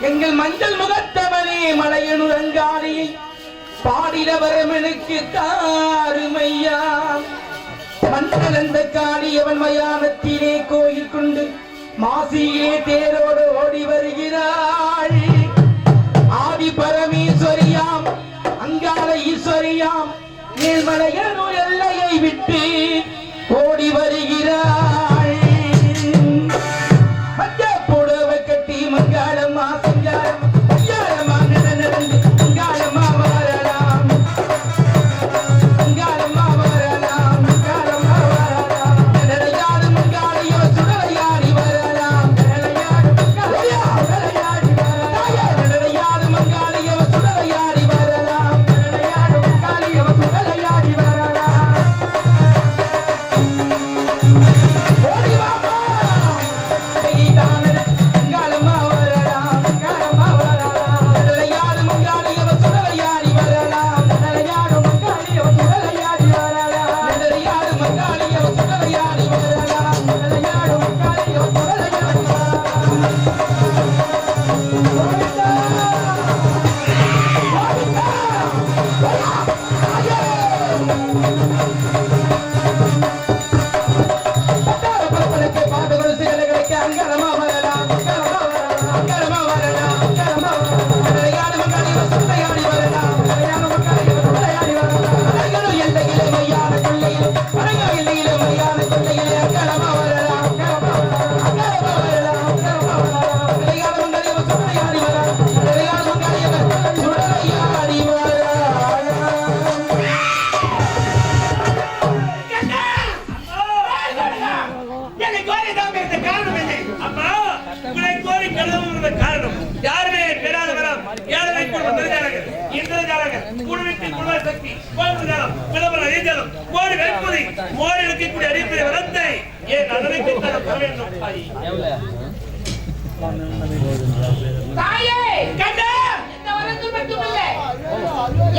எங்கள் மஞ்சள் முகத்தவனே மலையனுரங்காளியை பாடினவரமனுக்கு தாருமையா. மண்கலந்த காளியவன் மயானத்திலே கோயில் கொண்டு மாசியிலே தேரோடு ஓடி வருகிறாள். ஆதி பரமேஸ்வரியாம் அங்காள ஈஸ்வரியாம் மேல்மலையனு எல்லையை விட்டு ஓடி வருகிறாள்.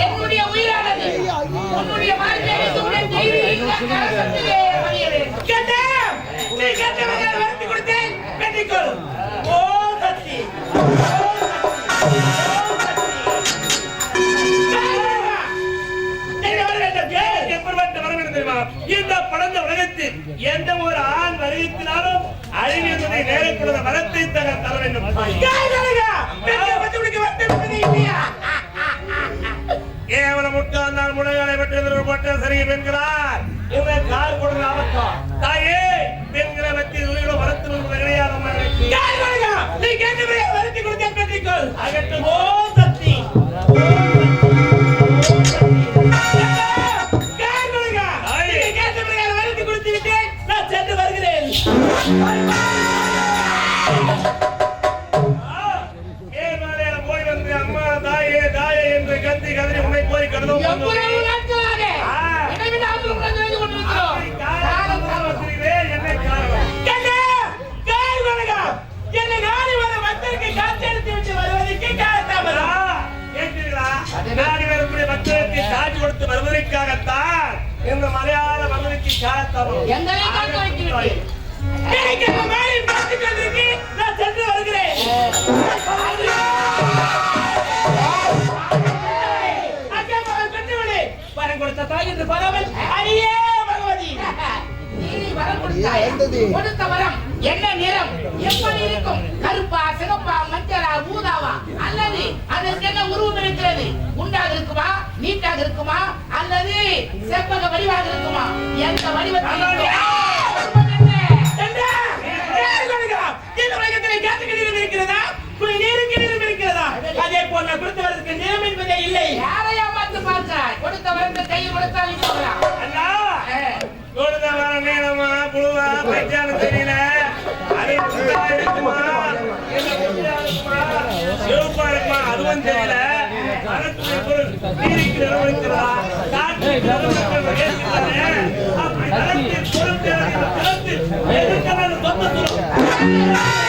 என்னுடைய உயிரானது உன்னுடைய வாழ்க்கையை இந்த படந்த உலகத்தில் எந்த ஒரு ஆண் வருகினாலும் அழிவியதை நேரப்படுத்த மரத்தை தர தர வேண்டும். கேவலம் உட்கார்ந்தால் முனையாலை பெற்று சரி பெண்கிறார் இவன் கால் கொடுங்க அவக்கம் தாயே பெண்களை பற்றி வரத்து கிடையாது. நீ கேட்டு வருத்தி கொடுத்த பெற்றிக்கொள் அகற்று. ஓ சக்தி மனதும் எவ்வளவு நாட்களாக இடைவிடாமல் உணர்ந்து வந்து கொண்டிருக்கிறோம். என்ன காரணம்? என்னை நாடி வர பக்தருக்கு காட்சியளித்து விட்டு வருவதற்கு காலத்தாமதம். கேட்கிறீர்களா? நாடி வரக்கூடிய பக்தருக்கு காட்சி கொடுத்து வருவதற்காகத்தான் இந்த மலையாள மன்னனுக்கு காலத்தாமதம். எங்களை காக்க வைத்து விட்டு எனக்கு இந்த மாதிரி பார்த்துக் கொண்டிருக்கு. நான் சென்று வருகிறேன். அக்கா மகன் பெற்றவளே, வரம் கொடுத்த தாய் என்று பரவல் அடியே பகவதி. நீ வரம் கொடுத்தாய். கொடுத்த வரம் என்ன நிறம் எப்படி இருக்கும்? கருப்பா, சிவப்பா, மஞ்சளா, ஊதாவா அல்லது அதற்கு என்ன உருவம் இருக்கிறது? குண்டாக இருக்குமா, நீட்டாக இருக்குமா அல்லது செவ்வக வடிவாக இருக்குமா? எந்த வடிவத்தில் இருக்கிறதா? இருக்கிறதா? அதே போல கொடுத்த வரதுக்கு நிறம் என்பதே இல்லை. யாரையா பார்த்து பார்க்கிறாய்? கொடுத்த வரத்தை கையில் கொடுத்தாலும் போகலாம். அண்ணா, கொடுத்த வர நீளமா புழுவா பைச்சான்னு தெரியல. அது சுத்தமா இருக்குமா, இல்ல புழுவா இருக்குமா, சிவப்பா இருக்குமா, அதுவும் தெரியல. அதற்கு பொருள் நீருக்கு நிறம் இருக்கிறதா, காற்றுக்கு நிறம் இருக்கிறதா, அப்படி நிறத்தில் பொருள் தேவையான நிறத்தில் எதுக்கெல்லாம் சொந்தத்துவம்.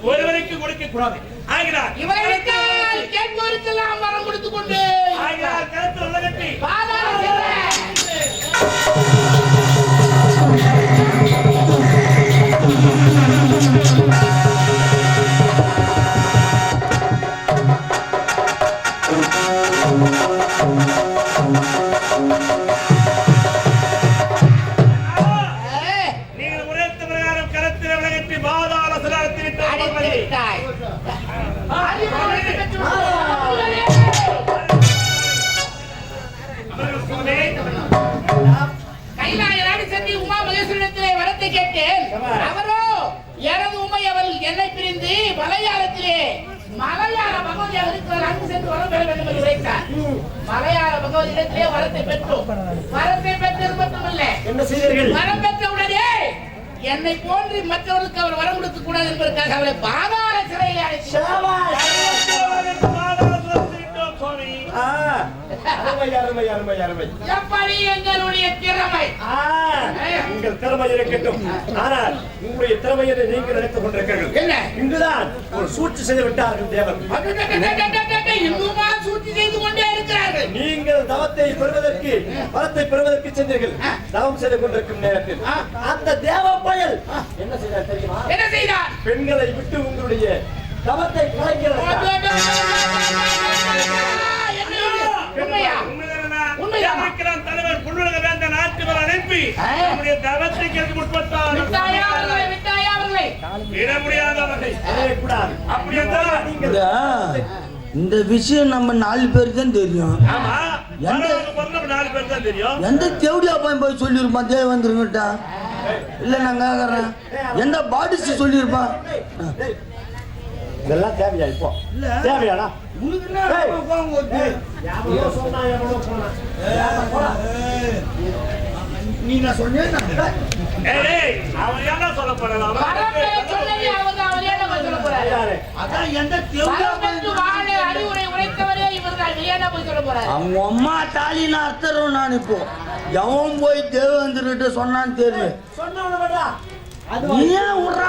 ஒருவருக்கு கொடுக்க கூடாது. ஆகிறார் இவர்களுக்கால் கேட்போருக்கெல்லாம் வரம் கொடுத்து கொண்டு ஆகிறார் கருத்து உலகத்தை பாதாள செல்ல நீங்கள் உரைத்த பிரகாரம் கரத்தில் விலகற்றி பாதாள சிலாரத்தில் அடித்தாய். கைலாயராடி சென்று உமா மகேஸ்வரத்திலே வரத்தை கேட்டேன். அவரோ எனது உமை அவள் என்னை பிரிந்து மலையாளத்திலே மலையாள பகவதியாக இருக்கிறார். அங்கு சென்று வரம் பெற வேண்டும் என்று உரைத்தார். மலையாள பகவதியிடத்திலே வரத்தை பெற்றோம். வரத்தை பெற்றது மட்டுமல்ல, என்ன செய்தீர்கள்? வரம் பெற்ற உடனே என்னை போன்று மற்றவர்களுக்கு அவர் வரம் கொடுக்க கூடாது என்பதற்காக அவளை பாதாள சிறையில் எப்படி எங்களுடைய திறமை உங்கள் திறமை இருக்கட்டும். ஆனால் உங்களுடைய திறமையை நீங்கள் நினைத்துக் கொண்டிருக்கிறீர்கள். என்ன? இங்குதான் ஒரு சூழ்ச்சி செய்து விட்டார்கள் தேவன். இன்னுமா சூழ்ச்சி செய்து கொண்டே இருக்கிறார்கள். நீங்கள் தவத்தை பெறுவதற்கு வரத்தை பெறுவதற்கு சென்றீர்கள். தவம் செய்து கொண்டிருக்கும் நேரத்தில் அந்த தேவ பயல் என்ன செய்தார் தெரியுமா? என்ன செய்தார்? பெண்களை விட்டு உங்களுடைய தவத்தை கலைக்கிறார். தலைவர் புல்லுலக வேந்த நாட்டுவர் அனுப்பி நம்முடைய தவத்தை கேட்டு முற்பட்டார். விட முடியாதவர்கள் அப்படி என்றால் நீங்கள் இந்த விஷயம் நம்ம 4 பேருக்கு தான் தெரியும். ஆமா, வரலாறு 4 பேர் தான் தெரியும். எந்த தேவடியா போய் சொல்லிருப்பான் தேவந்திரங்கிட்ட? இல்ல நான் கேக்குறேன், எந்த பாடிஸ்ட் சொல்லிருப்பான்? இதெல்லாம் தேவையா? இப்போ தேவையாடா? நீ நான் சொன்னேன். அவர் என்ன சொல்ல போறாரு? அதான் எந்த தேவடியா அறிவுரை உரைத்தவரே இவர்கள் என்ன போய் சொல்ல போறாரு? அவங்க அம்மா தாலின்னு அர்த்தம். நான் இப்போ எவன் போய் தேவேந்திரகிட்ட சொன்னான்னு தெரியும். நீ ஏன் உர்றா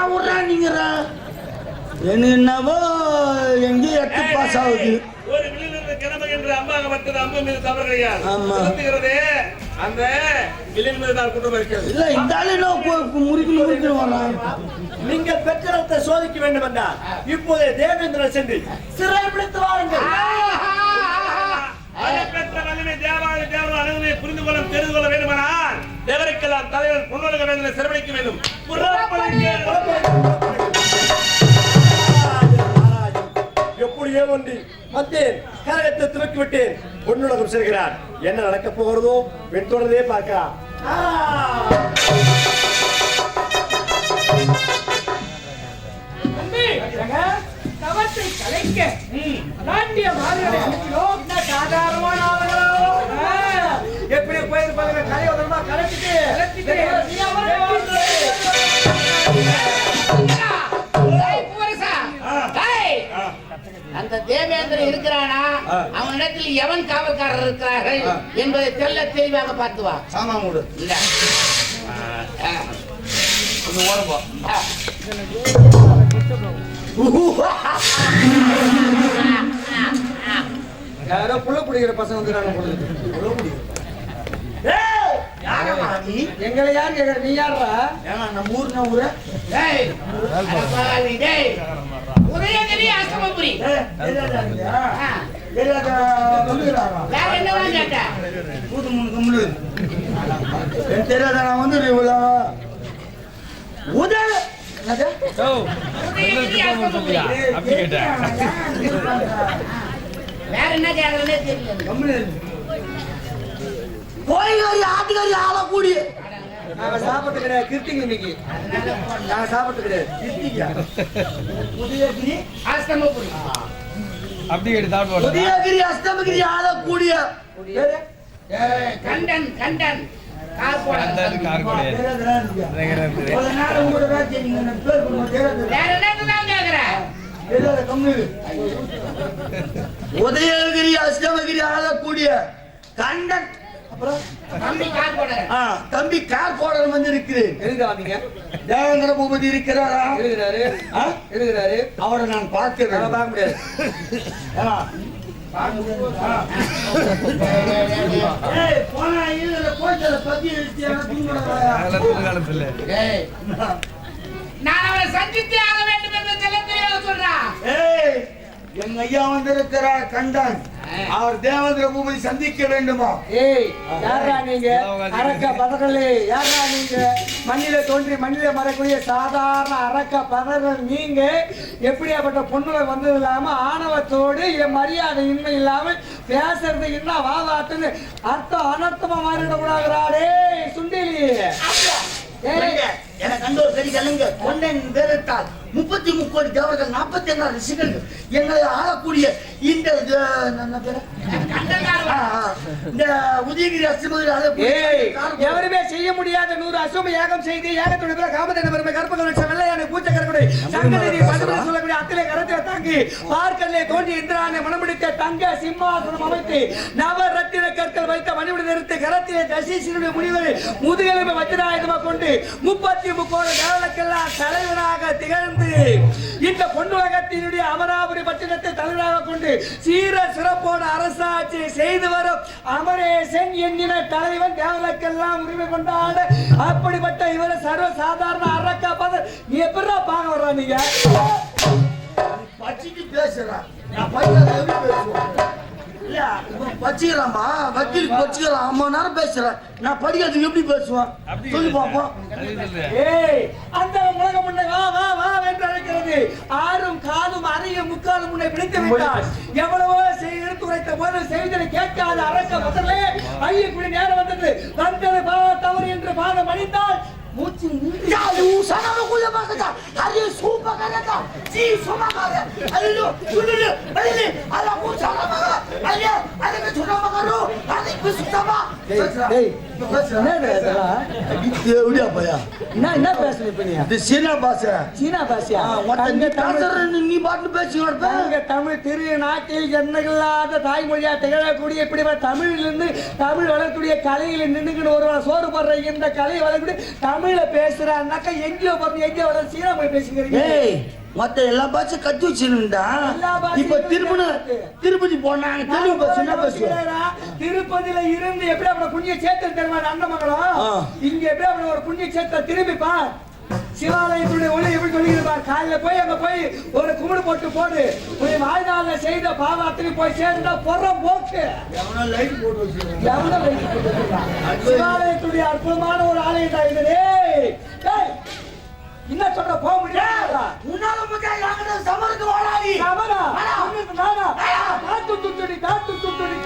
நீங்கிற? என்னவோ எங்கேயும் 8 பாஸ் ஆகுது. ஒரு வில்லிலிருந்து கிளம்பு என்று அம்மாக மற்றது அம்பு மீது தவறு கிடையாது. ஆமா. அந்த வில்லின் மீது தான் குற்றம் இருக்கிறது. இல்ல இந்த ஆளு முறிக்கணும் வரான். நீங்கள் பெற்றத்தை சோதிக்க வேண்டும் என்றால் இப்போதே தேவேந்திரன் சென்று சிறை பிடித்து வாருங்கள். பெற்ற வலிமை தேவாலய தேவர்கள் அணுகுமை புரிந்து கொள்ள தெரிந்து கொள்ள வேண்டுமானால் தேவருக்கெல்லாம் தலைவர் பொன்னுலக வேந்தனை சிறைபிடிக்க வேண்டும். எப்படியோ ஒன்று வந்தேன், கரகத்தை துவக்கி விட்டேன். பொன்னுலகம் செல்கிறார். என்ன நடக்க போகிறதோ பெண் தொடர்ந்தே பார்க்கலாம். தவத்தை கலைக்க நாட்டிய மாதிரி சாதாரணமான எப்படி போயிருப்பாங்க? கலை உதவா கலைச்சிட்டு அந்த தேவேந்திரன் இருக்கிறானா? அவனிடத்தில் எவன் காவல்காரர் இருக்கிறார்கள் என்பதை தெல்ல தெளிவாக பார்த்து வா. ஆமா மூடு இல்ல ஓரப்பா. யாரோ புள்ள குடிக்கிற பசங்க வந்துடுறாங்க. எங்களை யார் கேட்கற? நீ யாரா? நம்ம ஊரு உதயகிரி அஷ்டமபுரி. வேற என்னவா கேட்ட? தெரியாத நான் வந்து உதயகிரி அஷ்டமபுரி. வேற என்ன கேட்கறதுனே தெரியல. கோயில்காரி ஆட்டுக்காரி ஆளக்கூடிய நாங்க சாப்பிட்டு கிடையாது, கிருத்திங்க இன்னைக்கு. நாங்க சாப்பிட்டு கிடையாது, கிருத்திங்க. உதயகிரி அஷ்டமபுரி. உதயகிரி அஷ்டமகிரி ஆளக்கூடிய கண்டன் கண்டன் கார்போட வேற என்னதான் கேக்குற? உதயகிரி அஷ்டமகிரி ஆளக்கூடிய கண்டன். அப்புறம் தம்பி கார் போடர் வந்து இருக்கிறேன். தேவேந்திர பூபதி இருக்கிறாரா? இருக்கிறாரு. அவரை நான் பார்க்கிறேன். பார்க்க முடியாது. நான் அவரை சந்தித்தே ஆக வேண்டும் என்று தெளிவாக சொல்றான். எங்க ஐயா வந்திருக்கிறார் கண்டான். அவர் தேவேந்திர பூபதி சந்திக்க வேண்டுமா? ஏய், யாரா நீங்க? அரக்க பதர்களே, யாரா நீங்க? மண்ணில தோன்றி மண்ணில மறக்கூடிய சாதாரண அரக்க பதர்கள் நீங்க. எப்படியாப்பட்ட பொண்ணுல வந்தது இல்லாம ஆணவத்தோடு என் மரியாதை இன்மை இல்லாம பேசுறது என்ன வாவாத்துன்னு அர்த்தம் அனர்த்தமா மாறிடக்கூடாதுறாடே சுண்டிலி. எனக்கு கண்ட ஒரு பெரிய கலைங்க கொண்டன் வேறத்தால் 33 கோடி தேவர்கள் 46 ரிஷிகள் எங்களை ஆளக்கூடிய இந்த உதயகிரி அசுமதி எவருமே செய்ய முடியாத 100 அசும யாகம் செய்து யாகத்துடைய காமதேன பெருமை கற்பக வெள்ளையான பூச்ச கரக்குடை சங்கநிதி பதுமை சொல்லக்கூடிய அத்திலே கரத்தை தாங்கி பார்க்கல்லே தோன்றி இந்திரானை மனமுடித்த தங்க சிம்மாசனம் அமைத்து நவரத்தின கற்கள் வைத்த மணிவிட நிறுத்தி கரத்திலே தசீசனுடைய முடிவை முதுகெலும்பு வஜ்ராயுதமாக கொண்டு 33 கோடி தேவர்களுக்கெல்லாம் தலைவனாக திகழ்ந்து இந்த பொன்னுலகத்தினுடைய அமராபுரி பட்டினத்தை தலைவராக கொண்டு சீர சிறப்போடு அரசாட்சி செய்து வரும் அமரேசன் என்கிற தலைவன் தேவர்களுக்கெல்லாம் உரிமை கொண்டாட அப்படிப்பட்ட இவரை சர்வ சாதாரண அரக்க பத நீ எப்படா பார்க்க வர்றா நீங்க பச்சிட்டு பேசுறான். நான் பையன் பேசுவேன் இல்ல பச்சிக்கலாமா வக்கீல் பச்சிக்கலாம் 50 நேரம் பேசுறேன். நான் படிக்கிறதுக்கு எப்படி பேசுவேன் சொல்லி பார்ப்போம். ஏய், அந்த உலகம் முன்னை வா வா வா என்று அழைக்கிறது. ஆறும் காதும் அறையும் முக்காலும் முன்னை பிடித்து விட்டார். எவ்வளவோ எடுத்து உரைத்த போது செய்தியை கேட்காத அரக்க பதர்களே ஐயக்குடி நேரம் வந்தது. வந்தது தவறு என்று பாதம் அணிந்தால் மூச்சு என்ன பேசுற இப்ப நீ? சீனா பாஷை. சீனா பாஷையா? நீ பாட்டு பேசி தமிழ் திரு நாட்டில் என்னில்லாத தாய்மொழியா திகழக்கூடிய இப்படி தமிழிலிருந்து தமிழ் வளரக்கூடிய கலையில் நின்றுகிட்டு ஒரு சோறு போடுற இந்த கலை வளரக்கூடிய தமிழ பேசுறான்னாக்கா எங்கேயோ போறது எங்கேயோ வர சீனா போய் பேசுகிறீங்க. மத்த எல்லா பாஷை கத்து வச்சிருந்தா இப்ப திருப்பதி போனாங்க தெலுங்கு பேசுனா பேசுவாங்க. திருப்பதியில இருந்து எப்படி அப்படி புண்ணிய சேர்த்து தருவாங்க அண்ணன் மகளும் இங்க எப்படி அப்படி ஒரு புண்ணிய சேர்த்த திரும்பி பார். சிவாலயத்துடைய ஒளி எப்படி சொல்லியிருப்பார். காலையில போய் அங்க போய் ஒரு கும்பிடு போட்டு போடு போய் வாழ்நாள்ல செய்த பாவத்துக்கு போய் சேர்ந்தா பொறம் போக்கு சிவாலயத்துடைய அற்புதமான ஒரு ஆலயம் தான் இது. என்ன சொல்ற போக முடியாது. உன்னால முன்னாடி சமருக்கு வாழாடி சமரா நானா காத்து துத்துடி காத்து துத்துடி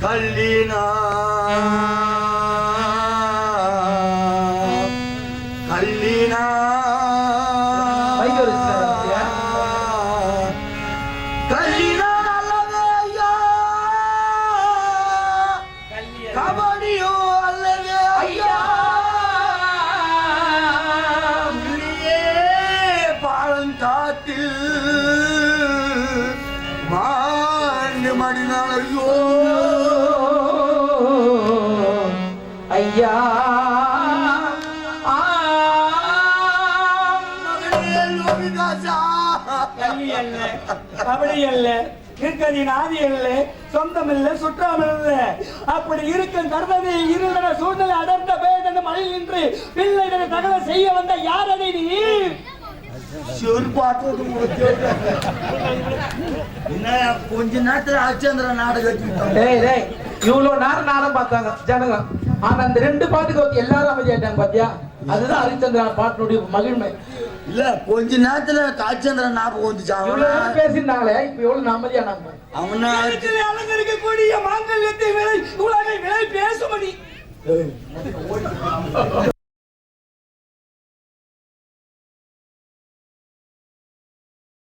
கல்லினா கல்லினா கல்லினா அல்லவையா கபடியோ அல்லவே ஐயா பாழந்தாத்தில் மாண்டு மடினாலையோ ஐயா யோகிதாசா கல்வி அல்ல, கபடி அல்ல, கிற்கதின் ஆதி அல்ல, சொந்தம் இல்ல, சுற்றம் இல்ல. அப்படி இருக்கும் கர்மதி இருளன சூழ்நிலை அடர்ந்த பேதன மழையில் நின்று பிள்ளைகளை தகவல் செய்ய வந்த யாரடி நீ? என்ன கொஞ்ச நேரத்துல அச்சந்திர நாடகம் டேய் டேய் இவ்வளவு நேரம் நாடகம் பார்த்தாங்க ஜனங்க. ஆனா அந்த 2 பாட்டுக்கு எல்லாரும் அமைதியாயிட்டாங்க பாத்தியா? அதுதான் ஹரிச்சந்திரன் பாட்டினுடைய மகிழ்மை. இல்ல கொஞ்ச நேரத்துல காச்சந்திர ஞாபகம் வந்துச்சு. இவ்வளவு நேரம் பேசியிருந்தாங்களே, இப்ப எவ்வளவு அமைதியானாங்க. அவனை அலங்கரிக்கக்கூடிய மாங்கல்யத்தை விலை உலகை விலை பேசும்படி